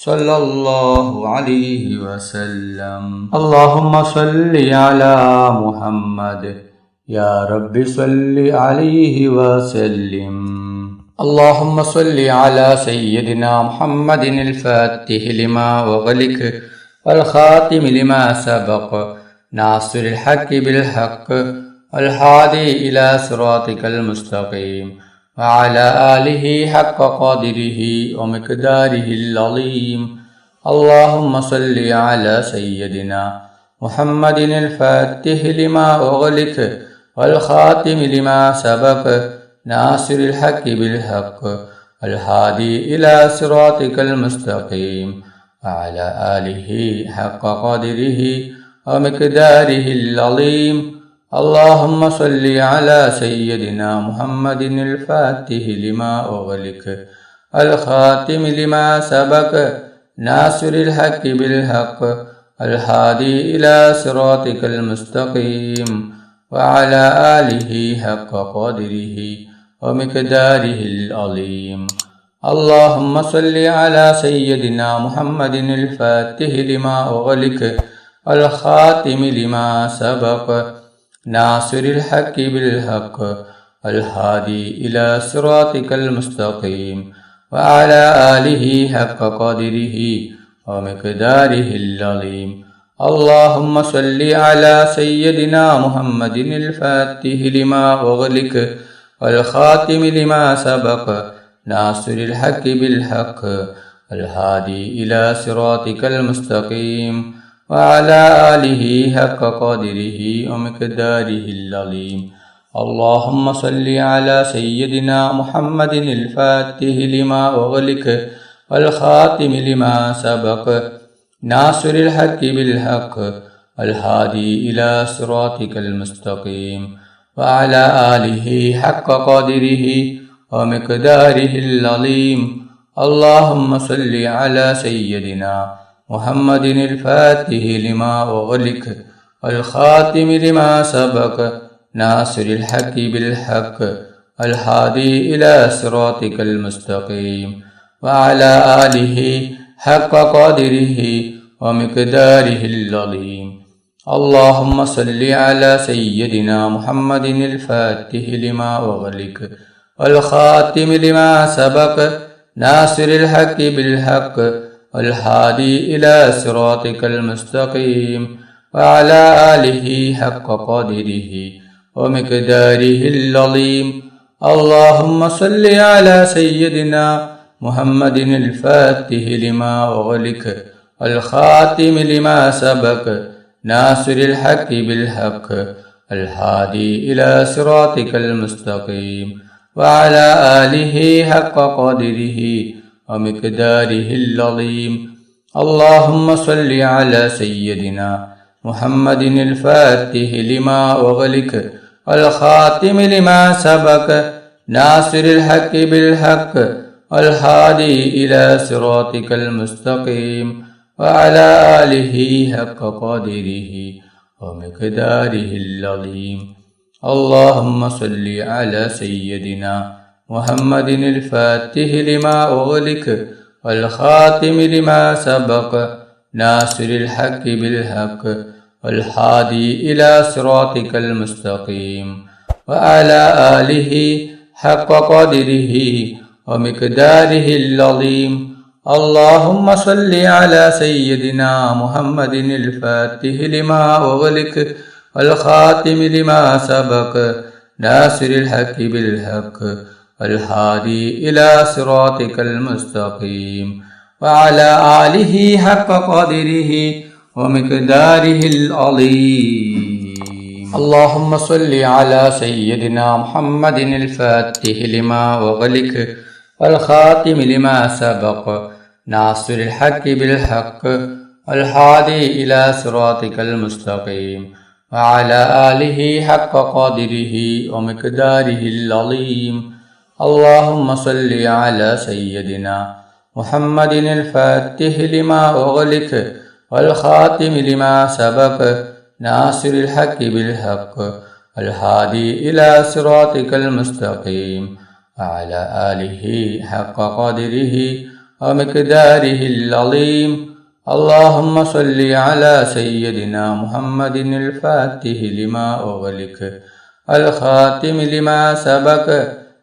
صلى الله عليه وسلم. اللهم صل على محمد يا رب صل عليه وسلم. اللهم صل على سيدنا محمد الفاتح لما أغلق والخاتم لما سبق ناصر الحق بالحق الهادي إلى صراطك المستقيم وعلى آله حق قدره ومقداره العظيم. اللهم صل على سيدنا محمد الفاتح لما أغلق والخاتم لما سبق ناصر الحق بالحق الهادي إلى صراطك المستقيم وعلى آله حق قدره ومقداره العظيم. اللهم صل على سيدنا محمد الفاتح لما أغلق الخاتم لما سبق ناصر الحق بالحق الهادي إلى صراطك المستقيم وعلى آله حق قدره ومقداره العظيم. اللهم صل على سيدنا محمد الفاتح لما أغلق الخاتم لما سبق ناصر الحق بالحق الهادي إلى صراطك المستقيم وعلى آله حق قدره ومقداره العظيم. اللهم صل على سيدنا محمد الفاتح لما أغلق والخاتم لما سبق ناصر الحق بالحق الهادي إلى صراطك المستقيم وعلى آله حق قدره ومقداره العظيم. اللهم صل على سيدنا محمد الفاتح لما أغلق والخاتم لما سبق ناصر الحق بالحق الهادي إلى صراطك المستقيم وعلى آله حق قدره ومقداره العظيم. اللهم صل على سيدنا محمد الفاتح لما أغلق والخاتم لما سبق ناصر الحق بالحق الهادي إلى صراطك المستقيم وعلى آله حق قدره ومقداره العظيم. اللهم صل على سيدنا محمد الفاتح لما أغلق والخاتم لما سبق ناصر الحق بالحق الهادي إلى صراطك المستقيم وعلى آله حق قدره ومقداره العظيم. اللهم صل على سيدنا محمد الفاتح لما أغلق والخاتم لما سبق ناصر الحق بالحق الهادي إلى صراطك المستقيم وعلى آله حق قدره ومقداره العظيم. اللهم صل على سيدنا محمد الفاتح لما أغلق والخاتم لما سبق ناصر الحق بالحق الهادي إلى صراطك المستقيم وعلى آله حق قدره ومقداره العظيم. اللهم صل على سيدنا محمد الفاتح لما أغلق والخاتم لما سبق ناصر الحق بالحق والهادي إلى صراطك المستقيم وعلى آله حق قدره ومقداره العظيم. اللهم صل على سيدنا محمد الفاتح لما أغلق والخاتم لما سبق ناصر الحق بالحق الهادي إلى صراطك المستقيم وعلى آله حق قدره ومقداره العظيم. اللهم صل على سيدنا محمد الفاتح لما أغلق والخاتم لما سبق ناصر الحق بالحق الهادي إلى صراطك المستقيم وعلى آله حق قدره ومقداره العظيم. اللهم صل على سيدنا محمد الفاتح لما أغلق والخاتم لما سبق ناصر الحق بالحق الهادي إلى صراطك المستقيم وعلى آله حق قدره ومقداره العظيم. اللهم صل على سيدنا محمد الفاتح لما أغلق الخاتم لما سبق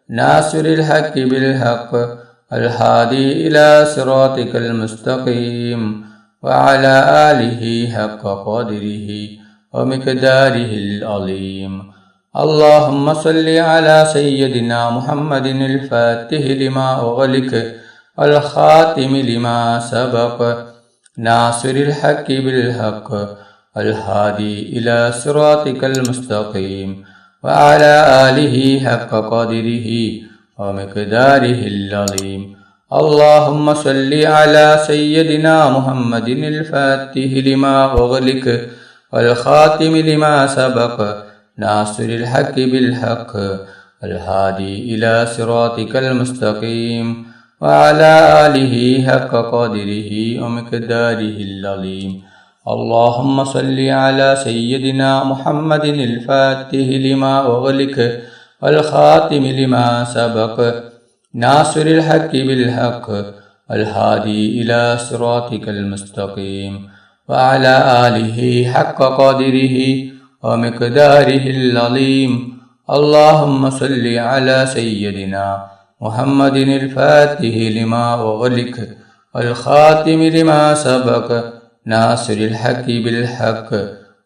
ناصر الحق بالحق الهادي إلى صراطك المستقيم وعلى آله حق قدره ومقداره العظيم. اللهم صل على سيدنا محمد الفاتح لما أغلق الخاتم لما سبق ناصر الحق بالحق الهادي إلى صراطك المستقيم وعلى آله حق قدره ومقداره العظيم. اللهم صل على سيدنا محمد الفاتح لما أغلق والخاتم لما سبق ناصر الحق بالحق الهادي إلى صراطك المستقيم وعلى آله حق قدره ومقداره العظيم. اللهم صل على سيدنا محمد الفاتح لما أغلق والخاتم لما سبق ناصر الحق بالحق الهادي إلى صراطك المستقيم وعلى آله حق قدره ومقداره العظيم. اللهم صل على سيدنا محمد الفاتح لما أغلق والخاتم لما سبق ناصر الحق بالحق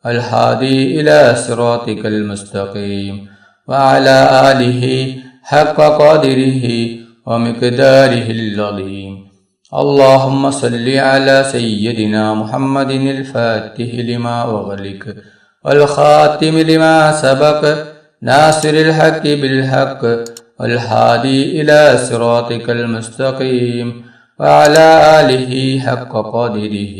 الهادي إلى صراطك المستقيم وعلى آله حق قدره ومقداره العظيم. اللهم صل على سيدنا محمد الفاتح لما أغلق والخاتم لما سبق ناصر الحق بالحق والهادي إلى صراطك المستقيم وعلى آله حق قدره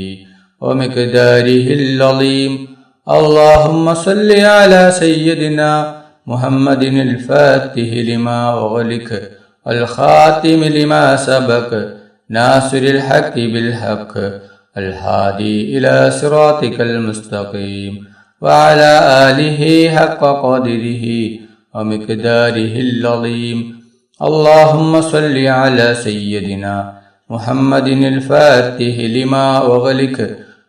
ومقداره العظيم. اللهم صل على سيدنا محمد الفاتح لما أغلق الخاتم لما سبق ناصر الحق بالحق الهادي إلى صراطك المستقيم وعلى آله حق قدره ومقداره العظيم. اللهم صل على سيدنا محمد الفاتح لما أغلق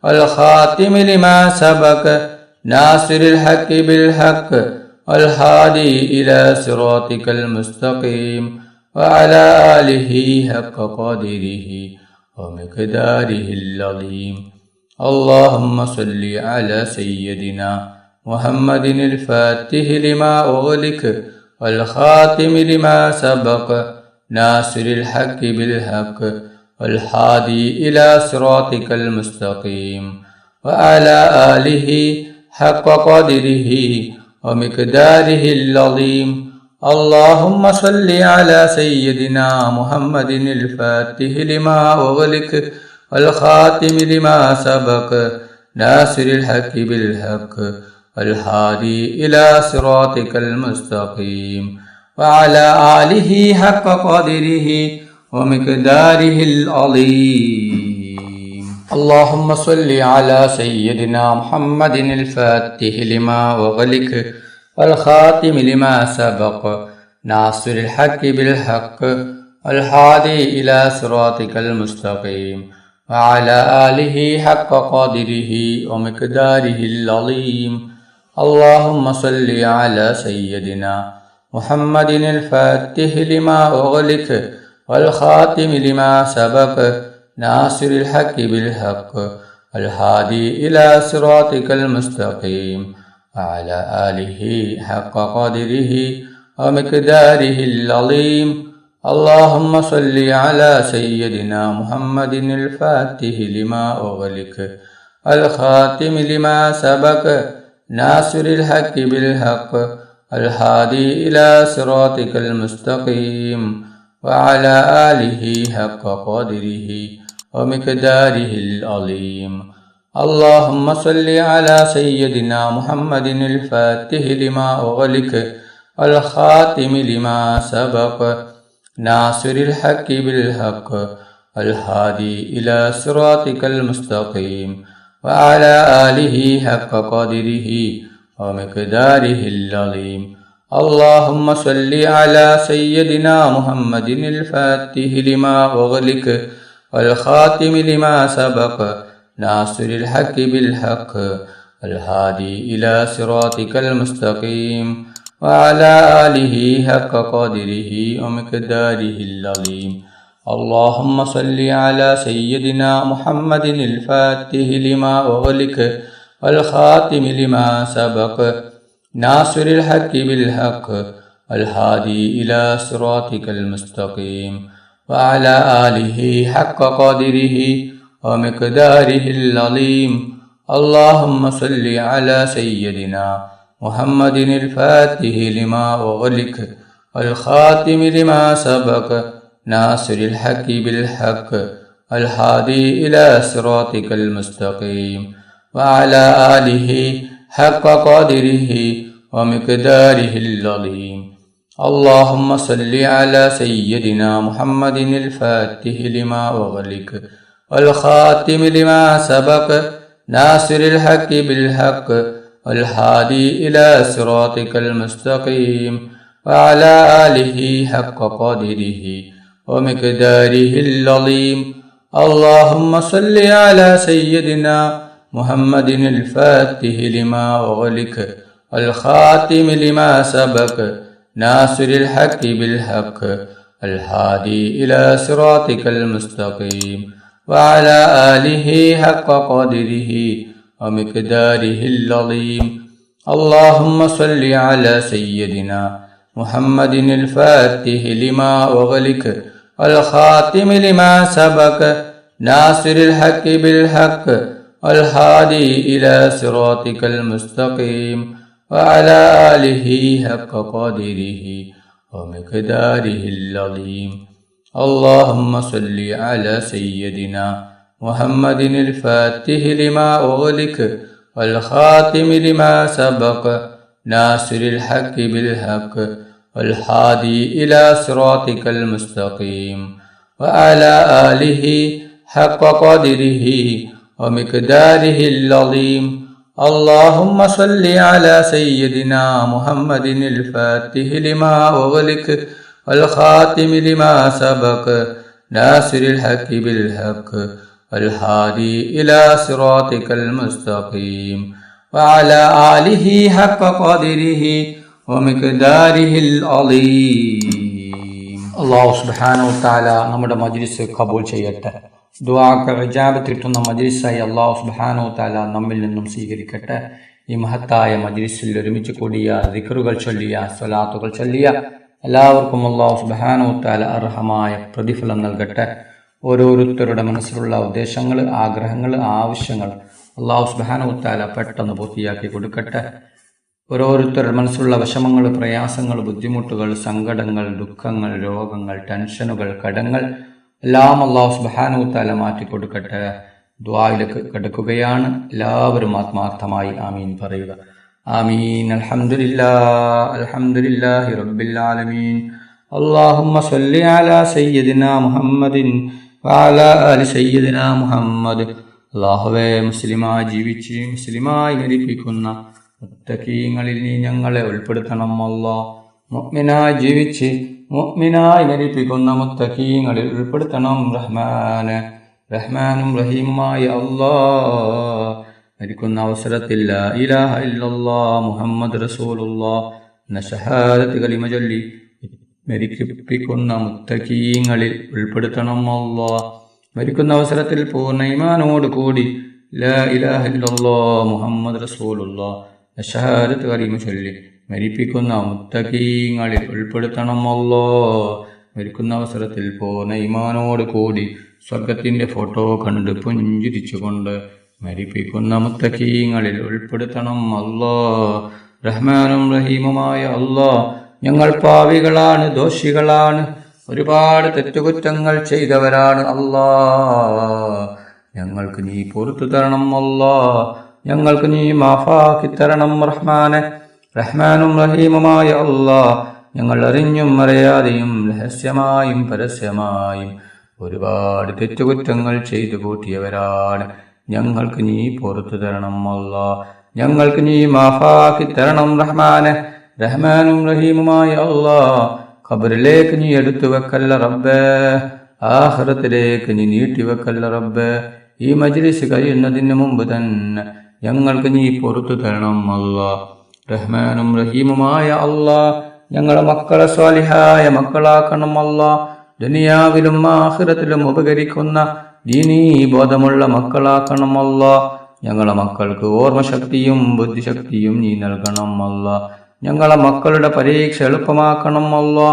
والخاتم لما سبق ناصر الحق بالحق الهادي إلى صراطك المستقيم وعلى آله حق قدره ومقداره العظيم. اللهم صل على سيدنا محمد الفاتح لما أغلق والخاتم لما سبق ناصر الحق بالحق والهادي إلى صراطك المستقيم وعلى آله حق قدره ومقداره العظيم. اللهم صل على سيدنا محمد الفاتح لما أغلق والخاتم لما سبق ناصر الحق بالحق الهادي إلى صراطك المستقيم وعلى آله حق قدره ومقداره العظيم. اللهم صل على سيدنا محمد الفاتح لما أغلق والخاتم لما سبق ناصر الحق بالحق الهادي إلى صراطك المستقيم وعلى آله حق قدره ومقداره العظيم. اللهم صل على سيدنا محمد الفاتح لما أغلق والخاتم لما سبق ناصر الحق بالحق الهادي إلى صراطك المستقيم وعلى آله حق قدره ومقداره العظيم. اللهم صل على سيدنا محمد الفاتح لما أغلق الخاتم لما سبق ناصر الحق بالحق الهادي إلى صراطك المستقيم وعلى آله حق قدره ومقداره العظيم. اللهم صل على سيدنا محمد الفاتح لما أغلق الخاتم لما سبق ناصر الحق بالحق الهادي إلى صراطك المستقيم وعلى آله حق قدره ومقداره العظيم. اللهم صل على سيدنا محمد الفاتح لما أغلق والخاتم لما سبق ناصر الحق بالحق الهادي إلى صراطك المستقيم وعلى آله حق قدره ومقداره العظيم اللهم صل على سيدنا محمد الفاتح لما أغلق والخاتم لما سبق ناصر الحق بالحق الهادي إلى صراطك المستقيم وعلى آله حق قدره ومقداره العظيم اللهم صل على سيدنا محمد الفاتح لما أغلق والخاتم لما سبق ناصر الحق بالحق الهادي إلى صراطك المستقيم وعلى آله حق قدره ومقداره العظيم اللهم صل على سيدنا محمد الفاتح لما أغلق والخاتم لما سبق ناصر الحق بالحق والهادي إلى صراطك المستقيم وعلى آله حق قدره ومقداره العظيم اللهم صل على سيدنا محمد الفاتح لما أغلق والخاتم لما سبق ناصر الحق بالحق الهادي إلى صراطك المستقيم وعلى آله حق قدره ومقداره العظيم اللهم صل على سيدنا محمد الفاتح لما أغلق والخاتم لما سبق ناصر الحق بالحق والهادي إلى صراطك المستقيم وعلى آله حق قدره ومقداره العظيم اللهم صل على سيدنا محمد الفاتح لما أغلق والخاتم لما سبق ناصر الحق بالحق والهادي إلى صراطك المستقيم وعلى آله حق قدره ومقداره العظيم اللهم صل على سيدنا محمد الفاتح لما أغلق والخاتم لما سبق ناصر الحق بالحق والهادي إلى صراطك المستقيم وعلى آله حق قدره ومقداره العظيم അല്ലാഹു സുബ്ഹാനഹു വ തആല നമ്മുടെ മജ്ലിസ് കബൂൽ ചെയ്യട്ടെ. ദുആക്ക് ഇജാബത്ത് കിട്ടുന്ന മജ്ലിസായി അല്ലാഹു സുബ്ഹാനഹു വ തആല നമ്മിൽ നിന്നും സ്വീകരിക്കട്ടെ. ഈ മഹത്തായ മജ്ലിസിൽ ഒരുമിച്ച് കൂടിയ ദിക്റുകൾ ചൊല്ലിയ സ്വലാത്തുകൾ ചൊല്ലിയ എല്ലാവർക്കും അല്ലാഹു സുബ്ഹാനഹു വ തആല അർഹമായ പ്രതിഫലം നൽകട്ടെ. ഓരോരുത്തരുടെ മനസ്സിലുള്ള ഉദ്ദേശങ്ങൾ, ആഗ്രഹങ്ങൾ, ആവശ്യങ്ങൾ അല്ലാഹു സുബ്ഹാനഹു വ തആല പെട്ടെന്ന് പൂർത്തിയാക്കി കൊടുക്കട്ടെ. ഓരോരുത്തരുടെ മനസ്സിലുള്ള വിഷമങ്ങൾ, പ്രയാസങ്ങൾ, ബുദ്ധിമുട്ടുകൾ, സങ്കടങ്ങൾ, ദുഃഖങ്ങൾ, രോഗങ്ങൾ, ടെൻഷനുകൾ, കടങ്ങൾ എല്ലാം അല്ലാഹു സുബ്ഹാനഹു വ തആല മാറ്റിക്കൊടുക്കട്ടെ. ദുആയിലേക്ക് കടക്കുകയാണ്. എല്ലാവരും ആത്മാർത്ഥമായി ആമീൻ പറയുക. ആമീൻ. അൽഹംദുലില്ലാഹി റബ്ബിൽ ആലമീൻ. അല്ലാഹുമ്മ സ്വല്ലി അലാ സയ്യിദിനാ മുഹമ്മദിൻ വഅലാ ആലി സയ്യിദിനാ മുഹമ്മദ്. അല്ലാഹുവേ, മുസ്ലിമായി ജീവിച്ച് മുസ്ലിമായി മരിപ്പിക്കുന്ന മുത്തഖീങ്ങളിൽ നീ ഞങ്ങളെ ഉൾപ്പെടുത്തണം. അല്ലാഹ്, മുഅ്മിനായി ജീവിച്ച് മുഅ്മിനായി മരിപ്പിക്കുന്ന മുത്തഖീങ്ങളിൽ ഉൾപ്പെടുത്തണം. റഹ്മാനും റഹീമുമായ അല്ലാഹ്, മരിക്കുന്ന അവസരത്തിൽ ലാ ഇലാഹ ഇല്ലല്ലാഹ് മുഹമ്മദ് റസൂലുള്ളാഹ് എന്ന ഷഹാദത്ത് കലിമ ചൊല്ലി മരിപ്പിക്കുന്ന മുത്തഖീങ്ങളിൽ ഉൾപ്പെടുത്തണം. അല്ലാഹ്, മരിക്കുന്ന അവസരത്തിൽ പൂർണ്ണ ഈമാനോട് കൂടി ലാ ഇലാഹ ഇല്ലല്ലാഹ് മുഹമ്മദ് റസൂലുള്ളാഹ് ഷഹാദത്ത് കലിമ ചൊല്ലി മരിപ്പിക്കുന്ന മുത്തഖീങ്ങളിൽ ഉൾപ്പെടുത്തണം. അല്ലാഹ്, മരിക്കുന്ന അവസരത്തിൽ പൂർണ്ണ ഈമാനോട് കൂടി സ്വർഗത്തിന്റെ ഫോട്ടോ കണ്ട് പുഞ്ചിരിച്ചുകൊണ്ട് മരിപ്പിക്കുന്ന മുത്തഖീങ്ങളിൽ ഉൾപ്പെടുത്തണം. അല്ലാഹ്, റഹ്മാനും റഹീമുമായ അല്ലാഹ്, ഞങ്ങൾ പാവികളാണ്, ദോഷികളാണ്, ഒരുപാട് തെറ്റുകുറ്റങ്ങൾ ചെയ്തവരാണ്. അല്ലാഹ്, ഞങ്ങൾക്ക് നീ പുറത്തു തരണം. അല്ലാഹ്, ഞങ്ങൾക്ക് നീ മാഫാക്കി തരണം. റഹ്മാനും റഹീമുമായ അല്ലാഹ്, ഞങ്ങൾ അറിഞ്ഞും അറിയാതെയും രഹസ്യമായും പരസ്യമായും ഒരുപാട് തെറ്റുകുറ്റങ്ങൾ ചെയ്തു കൂട്ടിയവരാണ്. ഞങ്ങൾക്ക് നീ പുറത്തു തരണം. അല്ലാഹ്, ഞങ്ങൾക്ക് നീ മാഫാക്കി തരണം. റഹ്മാനും റഹീമുമായ അല്ലാഹ്, ഖബറിലേക്ക് നീ എടുത്തു വെക്കല്ല റബ്ബേ. ആഖിറത്തിലേക്ക് നീ നീട്ടിവെക്കല്ല റബ്ബേ. ഈ മജ്ലിസ് കഴിയുന്നതിന് മുമ്പ് തന്നെ ഞങ്ങൾക്ക് നീ പുറത്തു തരണം അല്ലാ. റഹ്മാനും റഹീമുമായ അല്ലാ, ഞങ്ങളെ മക്കളെ സ്വാലിഹായ മക്കളാക്കണം അല്ലാ. ദുനിയാവിലും ആഖിറത്തിലും ഉപകരിക്കുന്ന ദീനീ ബോധമുള്ള മക്കളാക്കണം അല്ലാ. ഞങ്ങളെ മക്കൾക്ക് ഓർമ്മശക്തിയും ബുദ്ധിശക്തിയും നീ നൽകണം അല്ലാ. ഞങ്ങളെ മക്കളുടെ പരീക്ഷ എളുപ്പമാക്കണം അല്ലാ.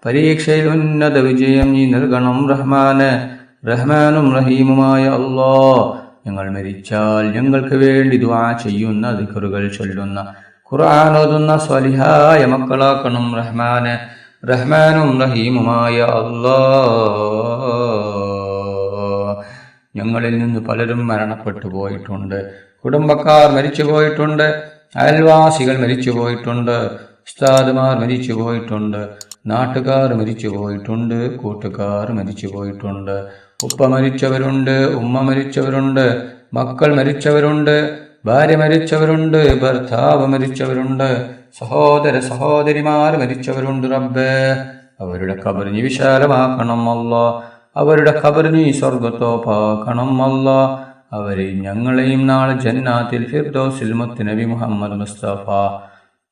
പരീക്ഷയിൽ ഉന്നത വിജയം നീ നൽകണം റഹ്മാനെ. റഹ്മാനും റഹീമുമായ അല്ലാ, ഞങ്ങൾ മരിച്ചാൽ ഞങ്ങൾക്ക് വേണ്ടി ദുആ ചെയ്യുന്ന ദിക്റുകൾ ചൊല്ലുന്ന ഖുർആൻ ഓതുന്ന സ്വാലിഹായ മക്കളാക്കണം റഹ്മാനെ. റഹ്മാനും റഹീമുമായ അല്ലാ, ഞങ്ങളിൽ നിന്ന് പലരും മരണപ്പെട്ടു പോയിട്ടുണ്ട്. കുടുംബക്കാർ മരിച്ചു പോയിട്ടുണ്ട്, അയൽവാസികൾ മരിച്ചു പോയിട്ടുണ്ട്, ഉസ്താദുമാർ മരിച്ചു പോയിട്ടുണ്ട്, നാട്ടുകാർ മരിച്ചു പോയിട്ടുണ്ട്, കൂട്ടുകാർ മരിച്ചു പോയിട്ടുണ്ട്. ഉപ്പ മരിച്ചവരുണ്ട്, ഉമ്മ മരിച്ചവരുണ്ട്, മക്കൾ മരിച്ചവരുണ്ട്, ഭാര്യ മരിച്ചവരുണ്ട്, ഭർത്താവ് മരിച്ചവരുണ്ട്, സഹോദര സഹോദരിമാർ മരിച്ചവരുണ്ട് റബ്ബേ. അവരുടെ ഖബർ നീ വിശാലമാക്കണം അല്ലാ. അവരുടെ ഖബർ നീ സ്വർഗ്ഗത്തോപ്പാക്കണം അല്ലാ. അവരെയും ഞങ്ങളെയും നാളെ ജന്നാത്തിൽ ഫിർദൗസിൽ മുത്ത് നബി മുഹമ്മദ് മുസ്തഫ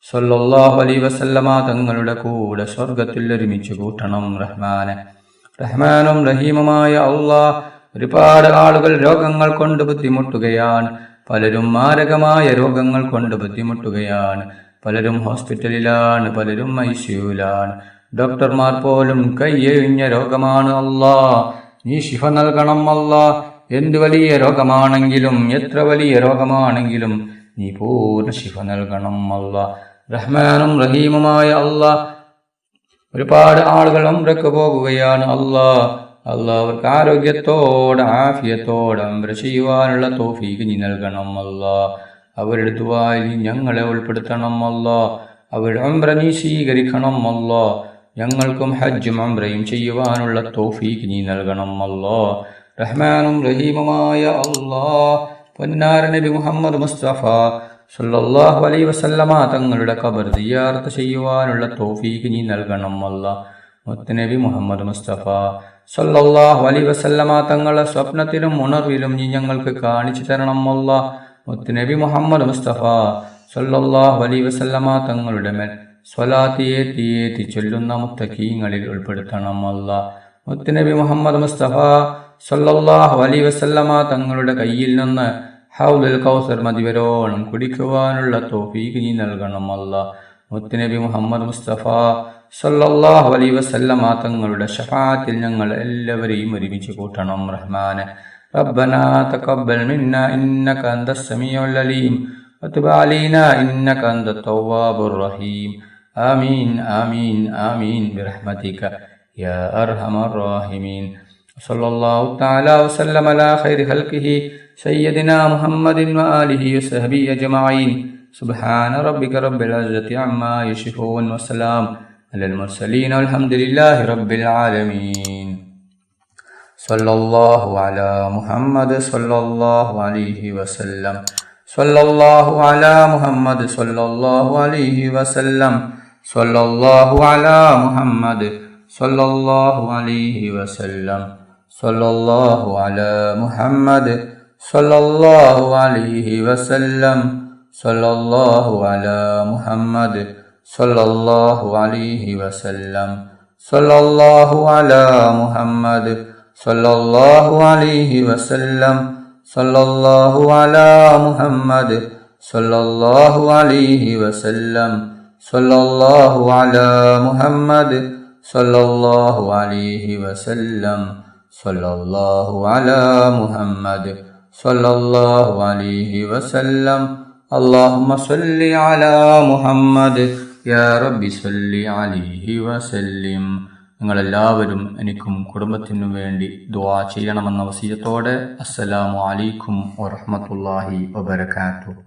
സല്ലല്ലാഹു അലൈഹി വസല്ലമ തങ്ങളുടെ കൂടെ സ്വർഗ്ഗത്തിൽ ഒരുമിച്ച് കൂട്ടണം റഹ്മാനെ. റഹ്മാനും റഹീമുമായ അല്ലാ, ഒരുപാട് ആളുകൾ രോഗങ്ങൾ കൊണ്ട് ബുദ്ധിമുട്ടുകയാണ്. പലരും മാരകമായ രോഗങ്ങൾ കൊണ്ട് ബുദ്ധിമുട്ടുകയാണ്. പലരും ഹോസ്പിറ്റലിലാണ്, പലരും ഐസിയുലാണ്. ഡോക്ടർമാർ പോലും കയ്യൊഴിഞ്ഞ രോഗമാണ് അല്ലാ. നീ ശിഫ നൽകണം അല്ലാ. എന്ത് വലിയ രോഗമാണെങ്കിലും എത്ര വലിയ രോഗമാണെങ്കിലും നീ പൂർണ്ണ ശിഫ നൽകണം അല്ലാ. റഹ്മാനും റഹീമുമായ അല്ലാ, ഒരുപാട് ആളുകൾ ഉംറയ്ക്ക് പോകുകയാണ് അല്ലാ. അവർക്ക് ആരോഗ്യത്തോടെ ആഫിയത്തോടെ ഉംറ ചെയ്യുവാനുള്ള തൗഫീഖ് നീ നൽകണം അല്ലാ. അവരുടെ ദുആയിൽ ഞങ്ങളെ ഉൾപ്പെടുത്തണം അല്ലാ. അവരുടെ ഉംറ നീ സ്വീകരിക്കണം അല്ലാ. ഞങ്ങൾക്കും ഹജ്ജും ഉംറയും ചെയ്യുവാനുള്ള തൗഫീഖ് നീ നൽകണം അല്ലാ. റഹ്മാനും റഹീമുമായ അല്ലാ, പൊന്നാര നബി മുഹമ്മദ് മുസ്തഫ സല്ലല്ലാഹു അലൈഹി വസല്ലമ തങ്ങളുടെ ഖബർ സിയാറത്ത് ചെയ്യുവാനുള്ള തൗഫീഖ് നീ നൽകണം അല്ലാ. മുത്തുനബി മുഹമ്മദ് മുസ്തഫ സല്ലല്ലാഹു അലൈഹി വസല്ലമ തങ്ങളെ സ്വപ്നത്തിലും ഉണർവിലും നീ ഞങ്ങൾക്ക് കാണിച്ചു തരണം അല്ലാ. മുത്തുനബി മുഹമ്മദ് മുസ്തഫ സല്ലല്ലാഹു അലൈഹി വസല്ലമ തങ്ങളുടെ മേൽ സ്വലാത്ത് ഏറ്റി ചൊല്ലുന്ന മുത്തഖീങ്ങളിൽ ഉൾപ്പെടുത്തണം അല്ലാ. മുത്തുനബി മുഹമ്മദ് മുസ്തഫ സല്ലല്ലാഹു അലൈഹി വസല്ലമ തങ്ങളുടെ കയ്യിൽ നിന്ന് ഹൗലുൽ കൗസർ മതിവരോളം കുടിക്കുവാനുള്ള തൗഫീഖ് നീ നൽകണം അല്ലാ. മുത്തുനബി മുഹമ്മദ് മുസ്തഫ സല്ലല്ലാഹു അലൈഹി വസല്ലമ തങ്ങളുടെ ശഫാഅത്തിൽ ഞങ്ങൾ എല്ലാവരെയും ഒരുമിച്ച് കൂട്ടണം റഹ്മാനെ. റബ്ബനാ തഖബ്ബൽ മിന്നാ ഇന്നക അന്തസ് സമീഉൽ അലീം വതുബ് അലൈനാ ഇന്നക അന്തത് തവ്വാബുർ റഹീം. ആമീൻ ആമീൻ ആമീൻ ബിറഹ്മതിക യാ അർഹമർ റഹീമീൻ. സല്ലല്ലാഹു തആല വസല്ലമ അലാ ഖൈരി ഖൽഖിഹി സയ്യിദിനാ മുഹമ്മദിൻ വആലിഹി വസഹ്ബിഹി അജ്മഈൻ. സുബ്ഹാന റബ്ബിക റബ്ബിൽ ഇസ്സതി അമ്മാ യസിഫൂൻ വസ്സലാം അലൽ മുർസലീൻ വൽഹംദുലില്ലാഹി റബ്ബിൽ ആലമീൻ. സല്ലല്ലാഹു അലാ മുഹമ്മദ് സല്ലല്ലാഹു അലൈഹി വസല്ലം. സല്ലല്ലാഹു അലാ മുഹമ്മദ് സല്ലല്ലാഹു അലൈഹി വസല്ലം. സല്ലല്ലാഹു അലാ മുഹമ്മദ് സല്ലല്ലാഹു അലൈഹി വസല്ലം. സല്ലല്ലാഹു അലാ മുഹമ്മദ് സല്ലല്ലാഹു അലൈഹി വസല്ലം. സല്ലല്ലാഹു അലാ മുഹമ്മദ് സല്ലല്ലാഹു അലൈഹി വസല്ലം. സല്ലല്ലാഹു അലാ മുഹമ്മദ് സല്ലല്ലാഹു അലൈഹി വസല്ലം. സല്ലല്ലാഹു അലാ മുഹമ്മദ് സല്ലല്ലാഹു അലൈഹി വസല്ലം. സല്ലല്ലാഹു അലാ മുഹമ്മദ് സല്ലല്ലാഹു അലൈഹി വസല്ലം. സല്ലല്ലാഹു അലാ മുഹമ്മദ് സല്ലല്ലാഹു അലൈഹി വസല്ലം. അല്ലാഹുമ്മ സ്വല്ലി അലാ മുഹമ്മദ് യാ റബ്ബി സ്വല്ലി അലൈഹി വസല്ലിം. നിങ്ങളെല്ലാവരും എനിക്കും കുടുംബത്തിനും വേണ്ടി ദുആ ചെയ്യണമെന്ന വസിയത്തോടെ അസ്സലാമു അലൈക്കും വറഹ്മത്തുള്ളാഹി വബറകാതുഹു.